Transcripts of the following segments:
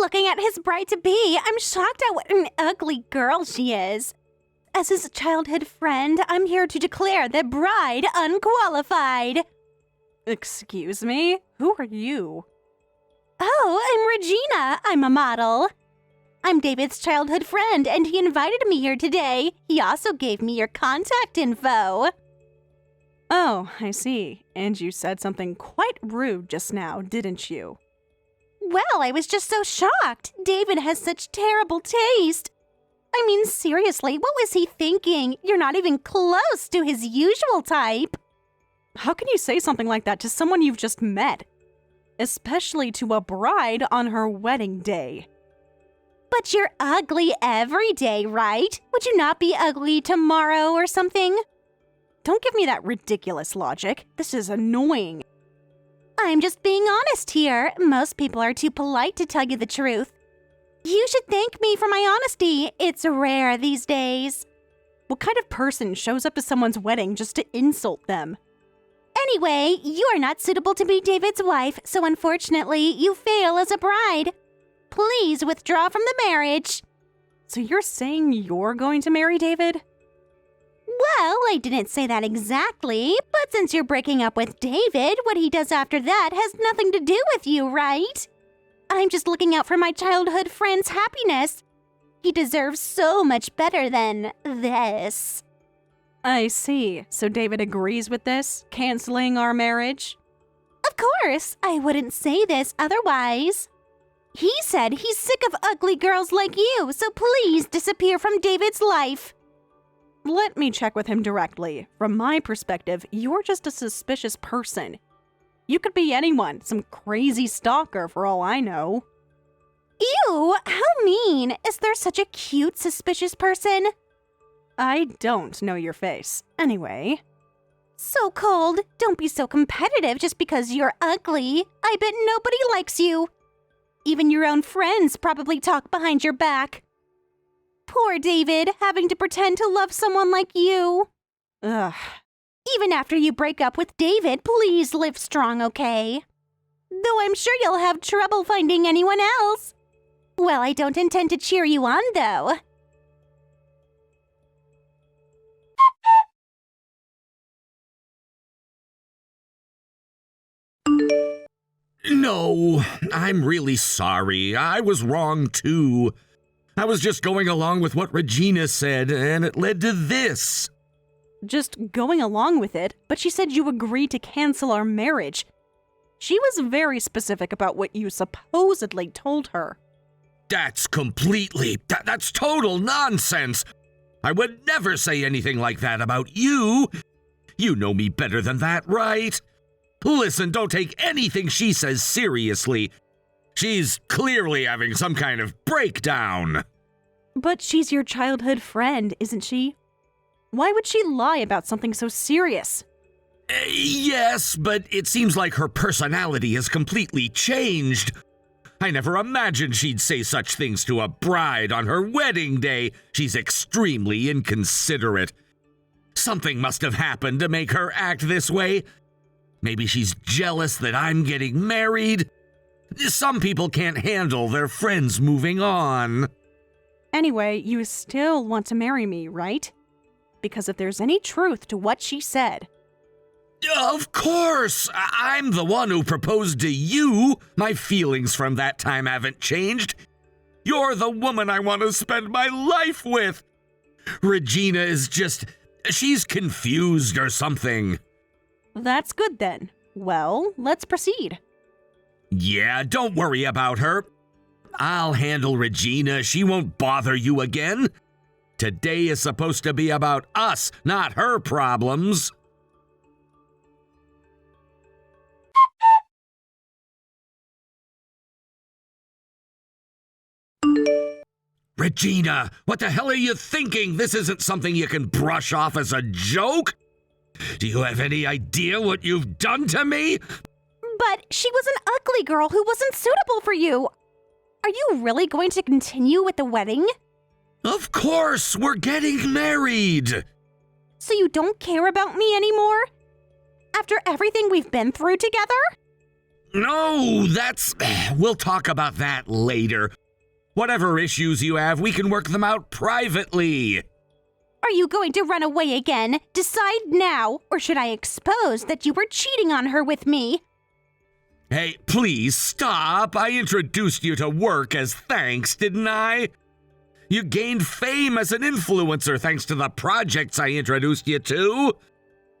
Looking at his bride-to-be, I'm shocked at what an ugly girl she is. As his childhood friend, I'm here to declare the bride unqualified. Excuse me? Who are you? Oh, I'm Regina. I'm a model. I'm David's childhood friend, and he invited me here today. He also gave me your contact info. Oh, I see. And you said something quite rude just now, didn't you? Well, I was just so shocked. David has such terrible taste. I mean, seriously, what was he thinking? You're not even close to his usual type. How can you say something like that to someone you've just met? Especially to a bride on her wedding day. But you're ugly every day, right? Would you not be ugly tomorrow or something? Don't give me that ridiculous logic. This is annoying. I'm just being honest here. Most people are too polite to tell you the truth. You should thank me for my honesty. It's rare these days. What kind of person shows up to someone's wedding just to insult them? Anyway, you are not suitable to be David's wife, so unfortunately, you fail as a bride. Please withdraw from the marriage. So you're saying you're going to marry David? Well, I didn't say that exactly, but since you're breaking up with David, what he does after that has nothing to do with you, right? I'm just looking out for my childhood friend's happiness. He deserves so much better than this. I see. So David agrees with this, canceling our marriage? Of course, I wouldn't say this otherwise. He said he's sick of ugly girls like you, so please disappear from David's life. Let me check with him directly. From my perspective, you're just a suspicious person. You could be anyone, some crazy stalker for all I know. Ew, how mean. Is there such a cute, suspicious person? I don't know your face. Anyway. So cold. Don't be so competitive just because you're ugly. I bet nobody likes you. Even your own friends probably talk behind your back. Poor David, having to pretend to love someone like you. Ugh. Even after you break up with David, please live strong, okay? Though I'm sure you'll have trouble finding anyone else. Well, I don't intend to cheer you on, though. No, I'm really sorry. I was wrong, too. I was just going along with what Regina said, and it led to this. Just going along with it, but she said you agreed to cancel our marriage. She was very specific about what you supposedly told her. That's that's total nonsense. I would never say anything like that about you. You know me better than that, right? Listen, don't take anything she says seriously. She's clearly having some kind of breakdown. But she's your childhood friend, isn't she? Why would she lie about something so serious? Yes, but it seems like her personality has completely changed. I never imagined she'd say such things to a bride on her wedding day. She's extremely inconsiderate. Something must have happened to make her act this way. Maybe she's jealous that I'm getting married. Some people can't handle their friends moving on. Anyway, you still want to marry me, right? Because if there's any truth to what she said... Of course! I'm the one who proposed to you. My feelings from that time haven't changed. You're the woman I want to spend my life with. Regina is she's confused or something. That's good then. Well, let's proceed. Yeah, don't worry about her. I'll handle Regina. She won't bother you again. Today is supposed to be about us, not her problems. Regina, what the hell are you thinking? This isn't something you can brush off as a joke. Do you have any idea what you've done to me? But she was an ugly girl who wasn't suitable for you. Are you really going to continue with the wedding? Of course, we're getting married. So you don't care about me anymore? After everything we've been through together? No, we'll talk about that later. Whatever issues you have, we can work them out privately. Are you going to run away again? Decide now, or should I expose that you were cheating on her with me? Hey, please stop. I introduced you to work as thanks, didn't I? You gained fame as an influencer thanks to the projects I introduced you to.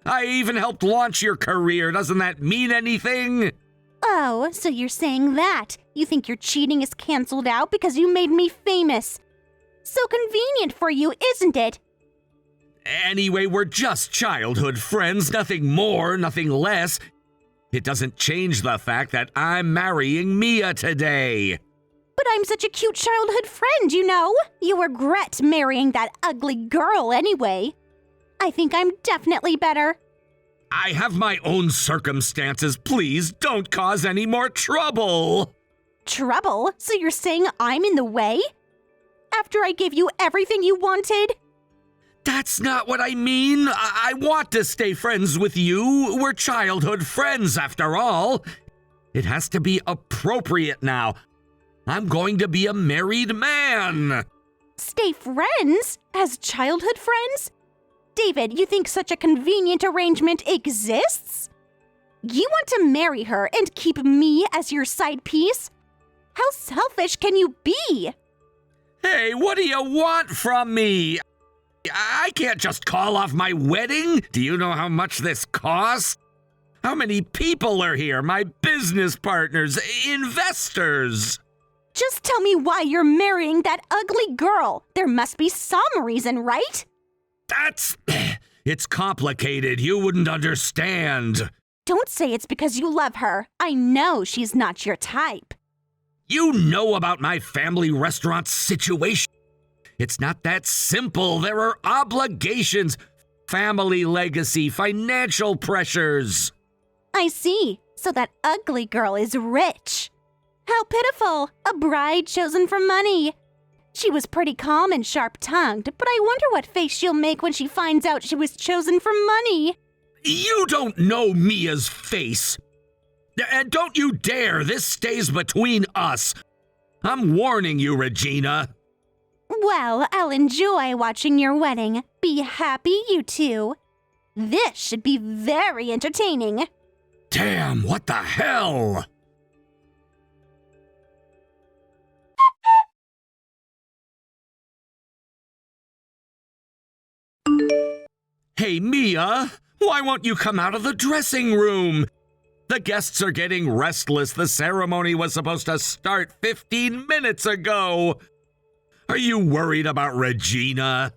I even helped launch your career. Doesn't that mean anything? Oh, so you're saying that. You think your cheating is canceled out because you made me famous. So convenient for you, isn't it? Anyway, we're just childhood friends, nothing more, nothing less. It doesn't change the fact that I'm marrying Mia today. But I'm such a cute childhood friend, you know. You regret marrying that ugly girl anyway. I think I'm definitely better. I have my own circumstances. Please don't cause any more trouble. Trouble? So you're saying I'm in the way? After I gave you everything you wanted? That's not what I mean. I want to stay friends with you. We're childhood friends, after all. It has to be appropriate now. I'm going to be a married man. Stay friends? As childhood friends? David, you think such a convenient arrangement exists? You want to marry her and keep me as your side piece? How selfish can you be? Hey, what do you want from me? I can't just call off my wedding. Do you know how much this costs? How many people are here? My business partners, investors. Just tell me why you're marrying that ugly girl. There must be some reason, right? It's complicated. You wouldn't understand. Don't say it's because you love her. I know she's not your type. You know about my family restaurant situation. It's not that simple. There are obligations, family legacy, financial pressures. I see. So that ugly girl is rich. How pitiful. A bride chosen for money. She was pretty calm and sharp-tongued, but I wonder what face she'll make when she finds out she was chosen for money. You don't know Mia's face. And don't you dare. This stays between us. I'm warning you, Regina. Well, I'll enjoy watching your wedding. Be happy, you two. This should be very entertaining. Damn, what the hell? Hey, Mia, why won't you come out of the dressing room? The guests are getting restless. The ceremony was supposed to start 15 minutes ago. Are you worried about Regina?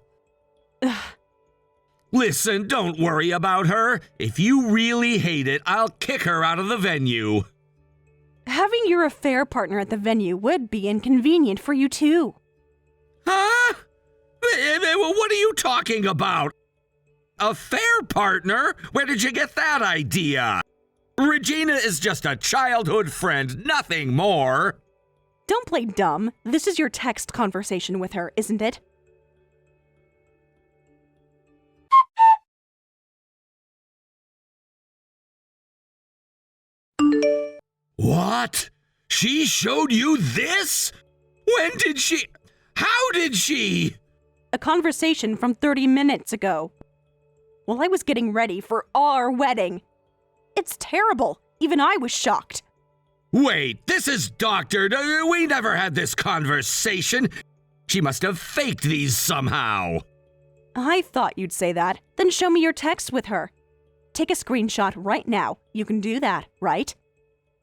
Listen, don't worry about her. If you really hate it, I'll kick her out of the venue. Having your affair partner at the venue would be inconvenient for you too. Huh? What are you talking about? Affair partner? Where did you get that idea? Regina is just a childhood friend, nothing more. Don't play dumb. This is your text conversation with her, isn't it? What? She showed you this? When did she? How did she? A conversation from 30 minutes ago. While I was getting ready for our wedding. It's terrible. Even I was shocked. Wait, this is doctored. We never had this conversation. She must have faked these somehow. I thought you'd say that. Then show me your text with her. Take a screenshot right now. You can do that, right?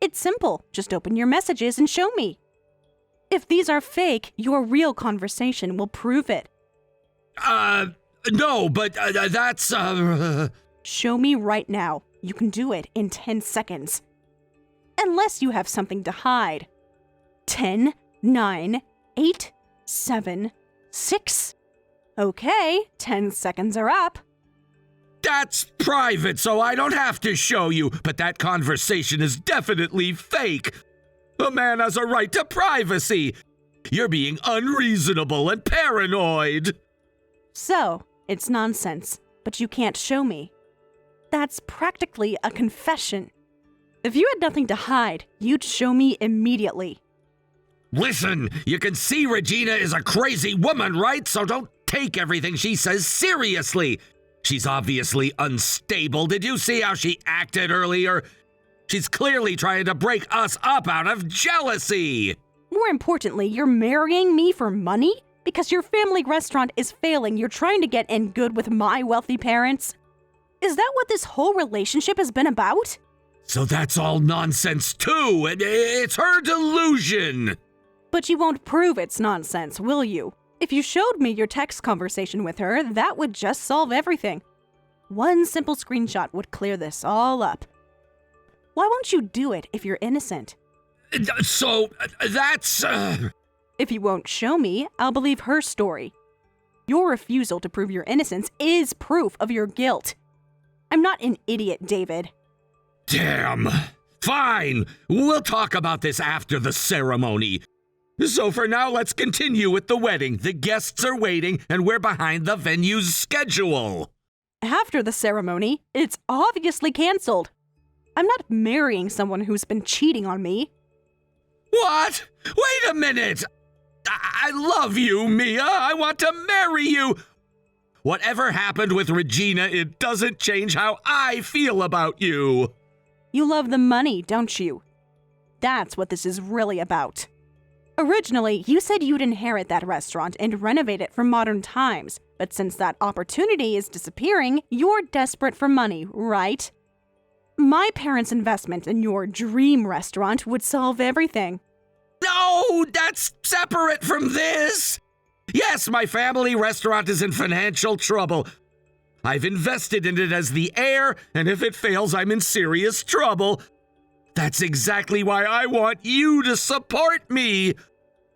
It's simple. Just open your messages and show me. If these are fake, your real conversation will prove it. No, but that's, Show me right now. You can do it in 10 seconds. Unless you have something to hide. 10, 9, 8, 7, 6. Okay, 10 seconds are up. That's private, so I don't have to show you, but that conversation is definitely fake. A man has a right to privacy. You're being unreasonable and paranoid. So, it's nonsense, but you can't show me. That's practically a confession. If you had nothing to hide, you'd show me immediately. Listen, you can see Regina is a crazy woman, right? So don't take everything she says seriously. She's obviously unstable. Did you see how she acted earlier? She's clearly trying to break us up out of jealousy. More importantly, you're marrying me for money? Because your family restaurant is failing, you're trying to get in good with my wealthy parents? Is that what this whole relationship has been about? So that's all nonsense too. It's her delusion. But you won't prove it's nonsense, will you? If you showed me your text conversation with her, that would just solve everything. One simple screenshot would clear this all up. Why won't you do it if you're innocent? So, that's... If you won't show me, I'll believe her story. Your refusal to prove your innocence is proof of your guilt. I'm not an idiot, David. Damn. Fine. We'll talk about this after the ceremony. So for now, let's continue with the wedding. The guests are waiting, and we're behind the venue's schedule. After the ceremony, it's obviously canceled. I'm not marrying someone who's been cheating on me. What? Wait a minute! I love you, Mia. I want to marry you. Whatever happened with Regina, it doesn't change how I feel about you. You love the money, don't you? That's what this is really about. Originally, you said you'd inherit that restaurant and renovate it for modern times, but since that opportunity is disappearing, you're desperate for money, right? My parents' investment in your dream restaurant would solve everything. No, that's separate from this. Yes, my family restaurant is in financial trouble. I've invested in it as the heir, and if it fails, I'm in serious trouble. That's exactly why I want you to support me.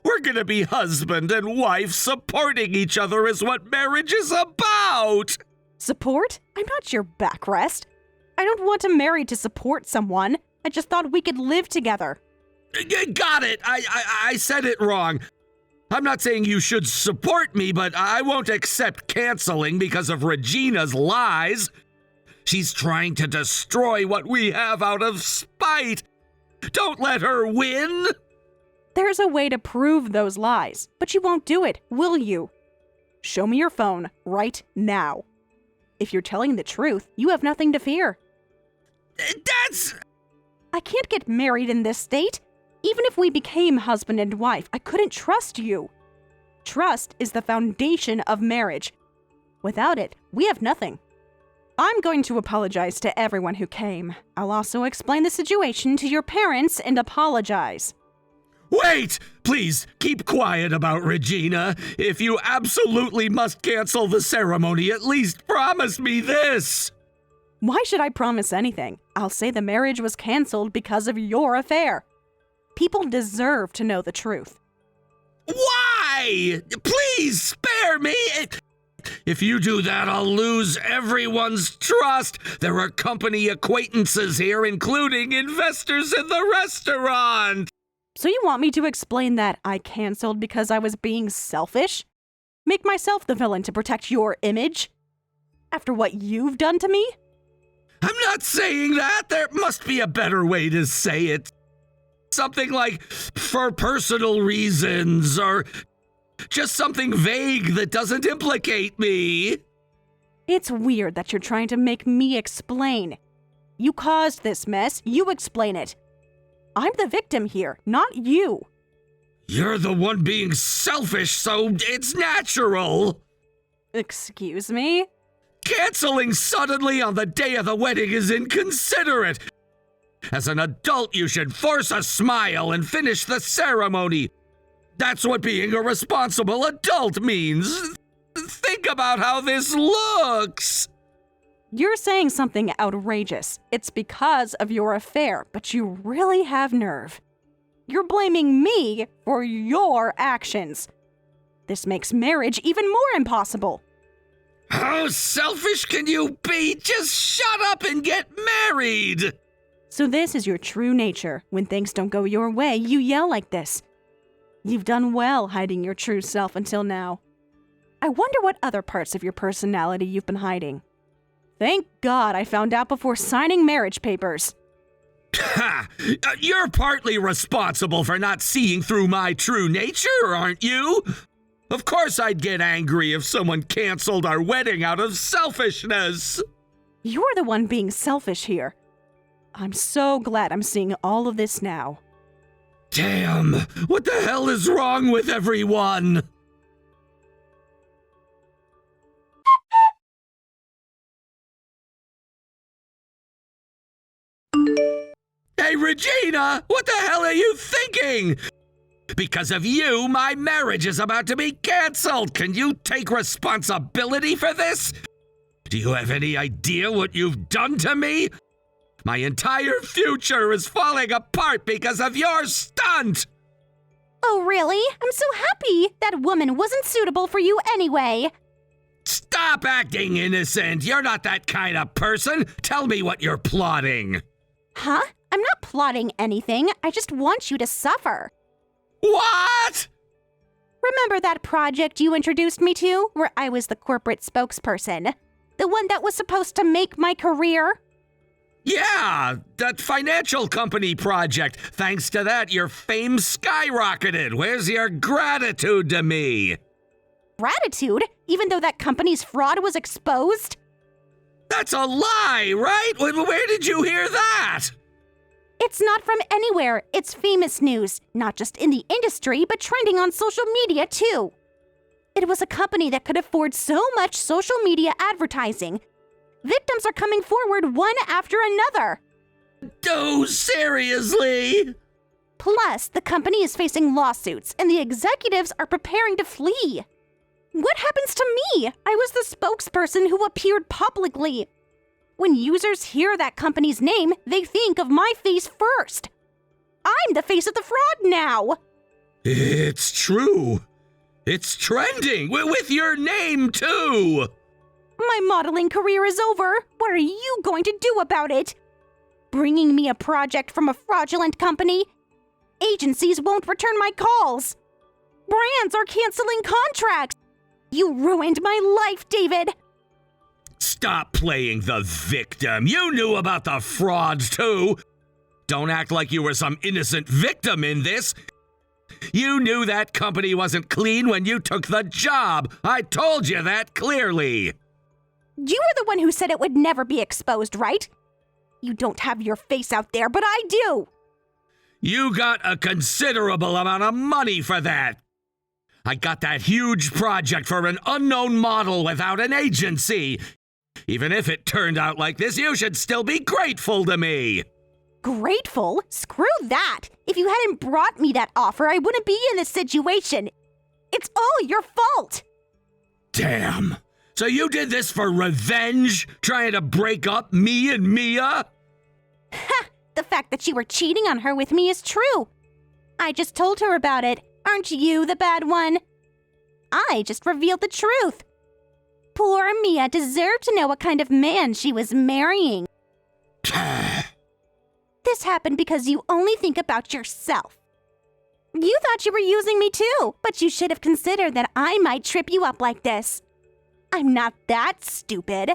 We're gonna be husband and wife. Supporting each other is what marriage is about. Support? I'm not your backrest. I don't want to marry to support someone. I just thought we could live together. Got it. I said it wrong. I'm not saying you should support me, but I won't accept canceling because of Regina's lies. She's trying to destroy what we have out of spite. Don't let her win. There's a way to prove those lies, but you won't do it, will you? Show me your phone right now. If you're telling the truth, you have nothing to fear. I can't get married in this state. Even if we became husband and wife, I couldn't trust you. Trust is the foundation of marriage. Without it, we have nothing. I'm going to apologize to everyone who came. I'll also explain the situation to your parents and apologize. Wait! Please, keep quiet about Regina. If you absolutely must cancel the ceremony, at least promise me this. Why should I promise anything? I'll say the marriage was canceled because of your affair. People deserve to know the truth. Why? Please spare me. If you do that, I'll lose everyone's trust. There are company acquaintances here, including investors in the restaurant. So you want me to explain that I canceled because I was being selfish? Make myself the villain to protect your image? After what you've done to me? I'm not saying that. There must be a better way to say it. Something like, for personal reasons, or just something vague that doesn't implicate me. It's weird that you're trying to make me explain. You caused this mess, you explain it. I'm the victim here, not you. You're the one being selfish, so it's natural. Excuse me? Canceling suddenly on the day of the wedding is inconsiderate. As an adult, you should force a smile and finish the ceremony. That's what being a responsible adult means. Think about how this looks. You're saying something outrageous. It's because of your affair, but you really have nerve. You're blaming me for your actions. This makes marriage even more impossible. How selfish can you be? Just shut up and get married! So this is your true nature. When things don't go your way, you yell like this. You've done well hiding your true self until now. I wonder what other parts of your personality you've been hiding. Thank God I found out before signing marriage papers. Ha! You're partly responsible for not seeing through my true nature, aren't you? Of course I'd get angry if someone canceled our wedding out of selfishness. You're the one being selfish here. I'm so glad I'm seeing all of this now. Damn! What the hell is wrong with everyone? Hey, Regina! What the hell are you thinking? Because of you, my marriage is about to be canceled. Can you take responsibility for this? Do you have any idea what you've done to me? My entire future is falling apart because of your stunt! Oh, really? I'm so happy. That woman wasn't suitable for you anyway. Stop acting innocent. You're not that kind of person. Tell me what you're plotting. Huh? I'm not plotting anything. I just want you to suffer. What? Remember that project you introduced me to, where I was the corporate spokesperson? The one that was supposed to make my career? Yeah, that financial company project. Thanks to that, your fame skyrocketed. Where's your gratitude to me? Gratitude? Even though that company's fraud was exposed? That's a lie, right? Where did you hear that? It's not from anywhere. It's famous news, not just in the industry, but trending on social media too. It was a company that could afford so much social media advertising. Victims are coming forward one after another. Oh, seriously? Plus, the company is facing lawsuits, and the executives are preparing to flee. What happens to me? I was the spokesperson who appeared publicly. When users hear that company's name, they think of my face first. I'm the face of the fraud now. It's true. It's trending with your name, too. My modeling career is over. What are you going to do about it? Bringing me a project from a fraudulent company? Agencies won't return my calls. Brands are canceling contracts. You ruined my life, David. Stop playing the victim. You knew about the frauds, too. Don't act like you were some innocent victim in this. You knew that company wasn't clean when you took the job. I told you that clearly. You were the one who said it would never be exposed, right? You don't have your face out there, but I do. You got a considerable amount of money for that. I got that huge project for an unknown model without an agency. Even if it turned out like this, you should still be grateful to me. Grateful? Screw that. If you hadn't brought me that offer, I wouldn't be in this situation. It's all your fault. Damn. So you did this for revenge? Trying to break up me and Mia? Ha! The fact that you were cheating on her with me is true. I just told her about it. Aren't you the bad one? I just revealed the truth. Poor Mia deserved to know what kind of man she was marrying. This happened because you only think about yourself. You thought you were using me too, but you should have considered that I might trip you up like this. I'm not that stupid.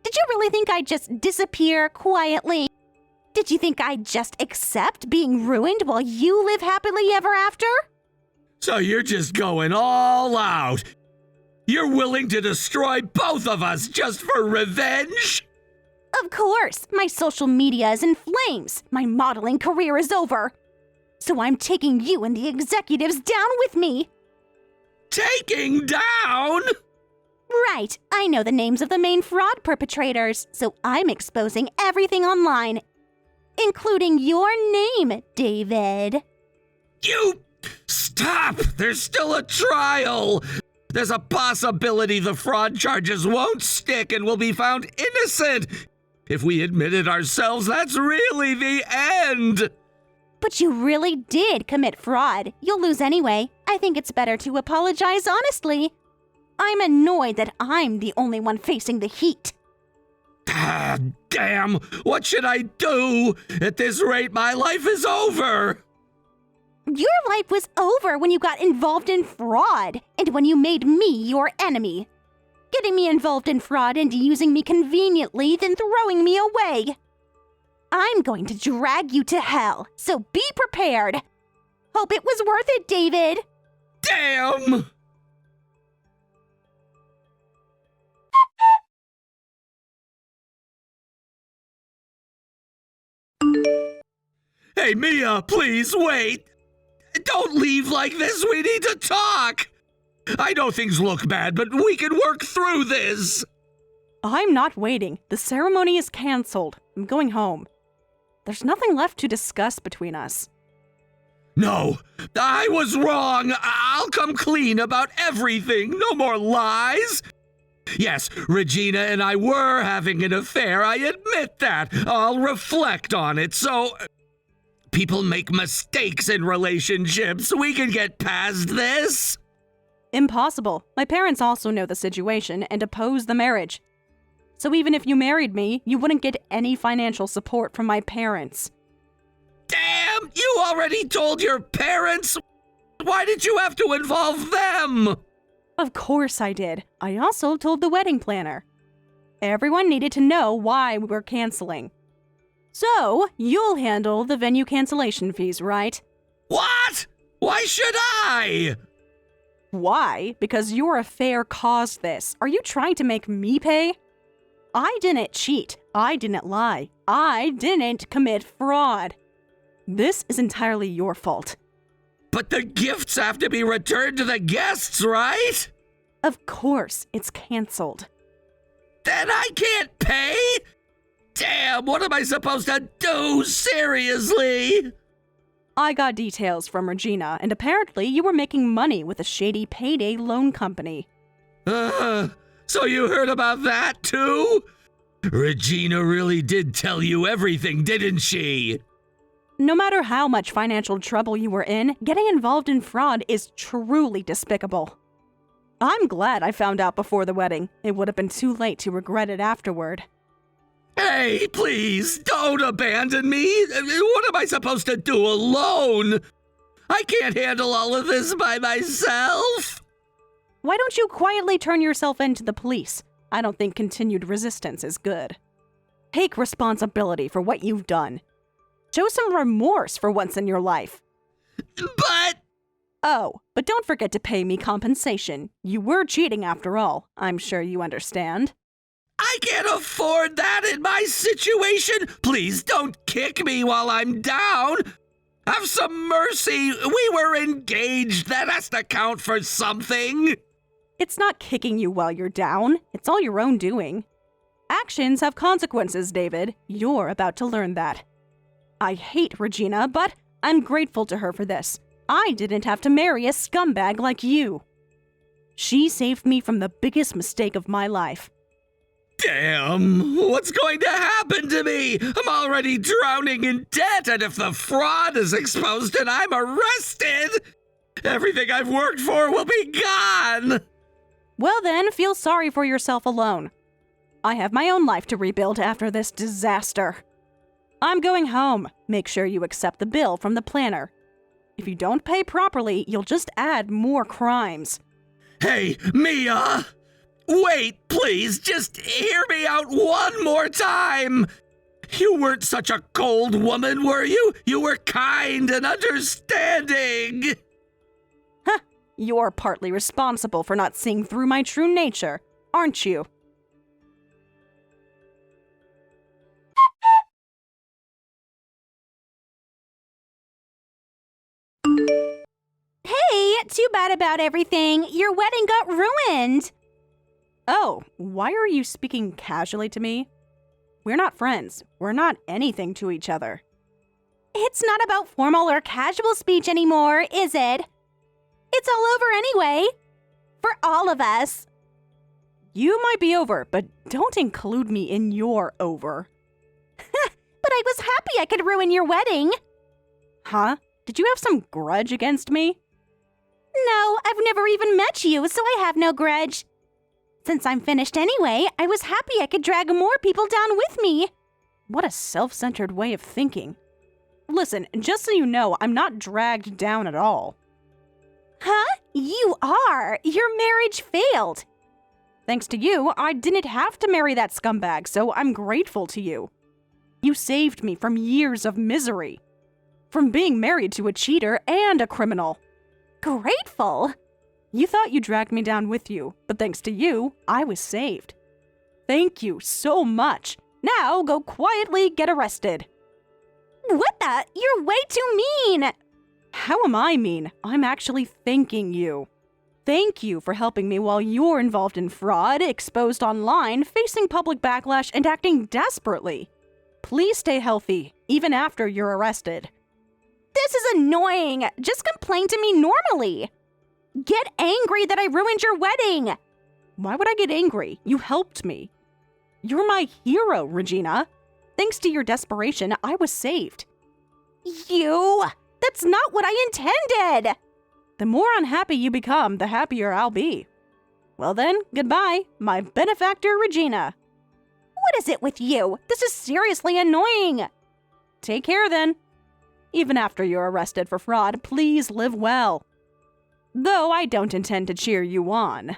Did you really think I'd just disappear quietly? Did you think I'd just accept being ruined while you live happily ever after? So you're just going all out. You're willing to destroy both of us just for revenge? Of course, my social media is in flames. My modeling career is over. So I'm taking you and the executives down with me. Taking down? Right, I know the names of the main fraud perpetrators, so I'm exposing everything online, including your name, David. You... Stop! There's still a trial! There's a possibility the fraud charges won't stick and we'll be found innocent! If we admitted ourselves, that's really the end! But you really did commit fraud. You'll lose anyway. I think it's better to apologize honestly. I'm annoyed that I'm the only one facing the heat. Ah, damn! What should I do? At this rate, my life is over! Your life was over when you got involved in fraud, and when you made me your enemy. Getting me involved in fraud and using me conveniently, then throwing me away. I'm going to drag you to hell, so be prepared. Hope it was worth it, David. Damn! Hey, Mia, please wait. Don't leave like this. We need to talk. I know things look bad, but we can work through this. I'm not waiting. The ceremony is canceled. I'm going home. There's nothing left to discuss between us. No, I was wrong. I'll come clean about everything. No more lies. Yes, Regina and I were having an affair. I admit that. I'll reflect on it. So, people make mistakes in relationships. We can get past this. Impossible. My parents also know the situation and oppose the marriage. So even if you married me, you wouldn't get any financial support from my parents. Damn, you already told your parents? Why did you have to involve them? Of course I did. I also told the wedding planner. Everyone needed to know why we were canceling. So, you'll handle the venue cancellation fees, right? What? Why should I? Why? Because your affair caused this. Are you trying to make me pay? I didn't cheat. I didn't lie. I didn't commit fraud. This is entirely your fault. But the gifts have to be returned to the guests, right? Of course, it's canceled. Then I can't pay? Damn, what am I supposed to do? Seriously? I got details from Regina, and apparently you were making money with a shady payday loan company. So you heard about that too? Regina really did tell you everything, didn't she? No matter how much financial trouble you were in, getting involved in fraud is truly despicable. I'm glad I found out before the wedding. It would have been too late to regret it afterward. Hey, please, don't abandon me. What am I supposed to do alone? I can't handle all of this by myself. Why don't you quietly turn yourself in to the police? I don't think continued resistance is good. Take responsibility for what you've done. Show some remorse for once in your life. But... Oh, but don't forget to pay me compensation. You were cheating after all. I'm sure you understand. I can't afford that in my situation. Please don't kick me while I'm down. Have some mercy. We were engaged. That has to count for something. It's not kicking you while you're down. It's all your own doing. Actions have consequences, David. You're about to learn that. I hate Regina, but I'm grateful to her for this. I didn't have to marry a scumbag like you. She saved me from the biggest mistake of my life. Damn, what's going to happen to me? I'm already drowning in debt, and if the fraud is exposed and I'm arrested, everything I've worked for will be gone. Well then, feel sorry for yourself alone. I have my own life to rebuild after this disaster. I'm going home. Make sure you accept the bill from the planner. If you don't pay properly, you'll just add more crimes. Hey, Mia! Wait, please, just hear me out one more time! You weren't such a cold woman, were you? You were kind and understanding! Huh, you're partly responsible for not seeing through my true nature, aren't you? Hey, too bad about everything. Your wedding got ruined. Oh, why are you speaking casually to me? We're not friends. We're not anything to each other. It's not about formal or casual speech anymore, is it? It's all over anyway. For all of us. You might be over, but don't include me in your over. But I was happy I could ruin your wedding. Huh? Did you have some grudge against me? No, I've never even met you, so I have no grudge. Since I'm finished anyway, I was happy I could drag more people down with me. What a self-centered way of thinking. Listen, just so you know, I'm not dragged down at all. Huh? You are. Your marriage failed. Thanks to you, I didn't have to marry that scumbag, so I'm grateful to you. You saved me from years of misery. From being married to a cheater and a criminal. Grateful? You thought you dragged me down with you, but thanks to you, I was saved. Thank you so much. Now go quietly get arrested. What the? You're way too mean! How am I mean? I'm actually thanking you. Thank you for helping me while you're involved in fraud, exposed online, facing public backlash, and acting desperately. Please stay healthy, even after you're arrested. This is annoying! Just complain to me normally! Get angry that I ruined your wedding! Why would I get angry? You helped me. You're my hero, Regina. Thanks to your desperation, I was saved. You! That's not what I intended! The more unhappy you become, the happier I'll be. Well then, goodbye, my benefactor, Regina. What is it with you? This is seriously annoying! Take care then. Even after you're arrested for fraud, please live well. Though I don't intend to cheer you on.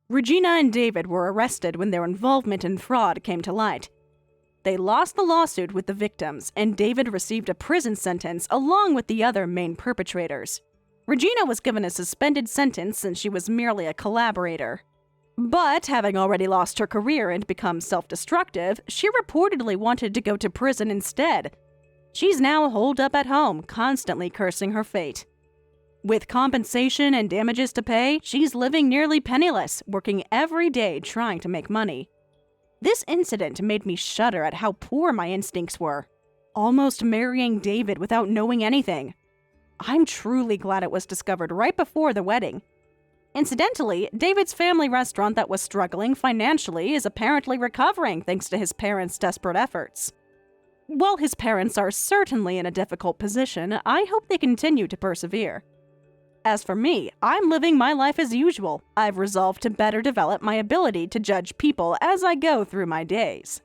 Regina and David were arrested when their involvement in fraud came to light. They lost the lawsuit with the victims, and David received a prison sentence along with the other main perpetrators. Regina was given a suspended sentence since she was merely a collaborator. But, having already lost her career and become self-destructive, she reportedly wanted to go to prison instead. She's now holed up at home, constantly cursing her fate. With compensation and damages to pay, she's living nearly penniless, working every day trying to make money. This incident made me shudder at how poor my instincts were. Almost marrying David without knowing anything. I'm truly glad it was discovered right before the wedding. Incidentally, David's family restaurant that was struggling financially is apparently recovering thanks to his parents' desperate efforts. While his parents are certainly in a difficult position, I hope they continue to persevere. As for me, I'm living my life as usual. I've resolved to better develop my ability to judge people as I go through my days.